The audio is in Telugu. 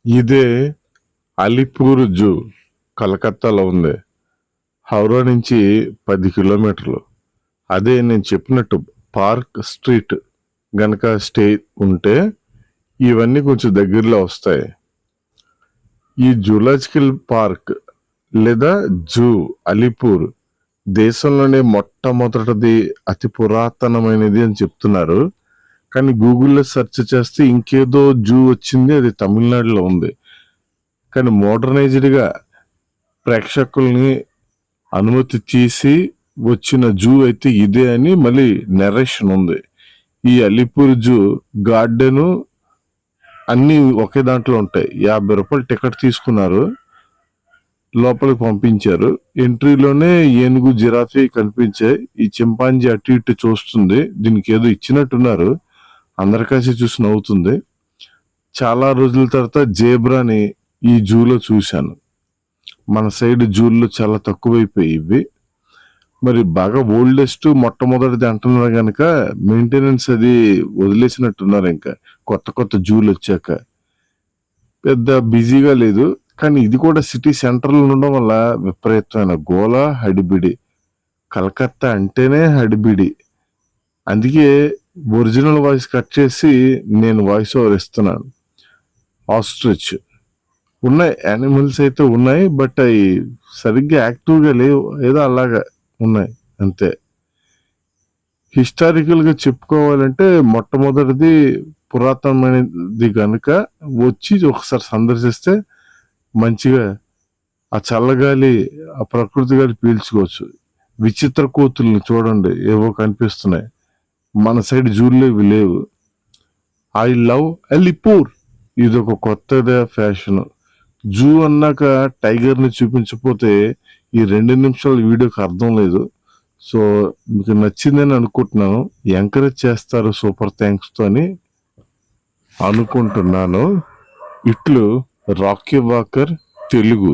ఇదే అలీపూర్ జూ కలకత్తాలో ఉంది. హౌరా నుంచి 10 కిలోమీటర్లు. అదే నేను చెప్పినట్టు పార్క్ స్ట్రీట్ గనక స్టే ఉంటే ఇవన్నీ కొంచెం దగ్గరలో వస్తాయి. ఈ జూలాజికల్ పార్క్ లేదా జూ అలీపూర్ దేశంలోనే మొట్టమొదటిది, అతి పురాతనమైనది అని చెప్తున్నారు. కానీ గూగుల్లో సెర్చ్ చేస్తే ఇంకేదో జూ వచ్చింది, అది తమిళనాడులో ఉంది. కానీ మోడర్నైజ్డ్గా ప్రేక్షకుల్ని అనుమతి తీసి వచ్చిన జూ అయితే ఇదే అని మళ్ళీ నెరేషన్ ఉంది. ఈ అలీపూర్ జూ గార్డెను అన్నీ ఒకే దాంట్లో ఉంటాయి. 50 రూపాయలు టికెట్ తీసుకున్నారు, లోపలికి పంపించారు. ఎంట్రీలోనే ఏనుగు, జిరాఫీ కనిపించాయి. ఈ చింపాంజీ అటు ఇటు చూస్తుంది. దీనికి ఏదో ఇచ్చినట్టున్నారు. అందరికాసి చూసి నవ్వుతుంది. చాలా రోజుల తర్వాత జేబ్రాని ఈ జూలో చూశాను. మన సైడ్ జూల్లో చాలా తక్కువైపోయి ఇవి. మరి బాగా ఓల్డెస్ట్ మొట్టమొదటిది అంటున్నారు కనుక మెయింటెనెన్స్ అది వదిలేసినట్టున్నారు. ఇంకా కొత్త కొత్త జూలు వచ్చాక పెద్ద బిజీగా లేదు. కానీ ఇది కూడా సిటీ సెంటర్లో ఉండడం వల్ల విపరీతమైన గోల, హడిబిడి. కలకత్తా అంటేనే హడిబిడి. అందుకే ఒరిజినల్ వాయిస్ కట్ చేసి నేను వాయిస్ ఓవర్ ఇస్తున్నాను. ఆస్ట్రిచ్ ఉన్నాయి, యానిమల్స్ అయితే ఉన్నాయి, బట్ అవి సరిగ్గా యాక్టివ్గా లేవు, ఏదో అలాగా ఉన్నాయి అంతే. హిస్టారికల్గా చెప్పుకోవాలంటే మొట్టమొదటిది పురాతనమైనది కనుక వచ్చి ఒకసారి సందర్శిస్తే మంచిగా ఆ చల్లగాలి, ఆ ప్రకృతి గాలి పీల్చుకోవచ్చు. విచిత్ర కోతుల్ని చూడండి, ఏవో కనిపిస్తున్నాయి. మన సైడ్ జూల్లో ఇవి లేవు. ఐ లవ్ అలీపూర్, ఇది ఒక కొత్త ఫ్యాషన్. జూ అన్నాక టైగర్ని చూపించకపోతే ఈ 2 నిమిషాల వీడియోకి అర్థం లేదు. సో మీకు నచ్చిందని అనుకుంటున్నాను. ఎంకరేజ్ చేస్తారు సూపర్ థ్యాంక్స్తో అని అనుకుంటున్నాను. ఇట్లు రాకీ వాకర్ తెలుగు.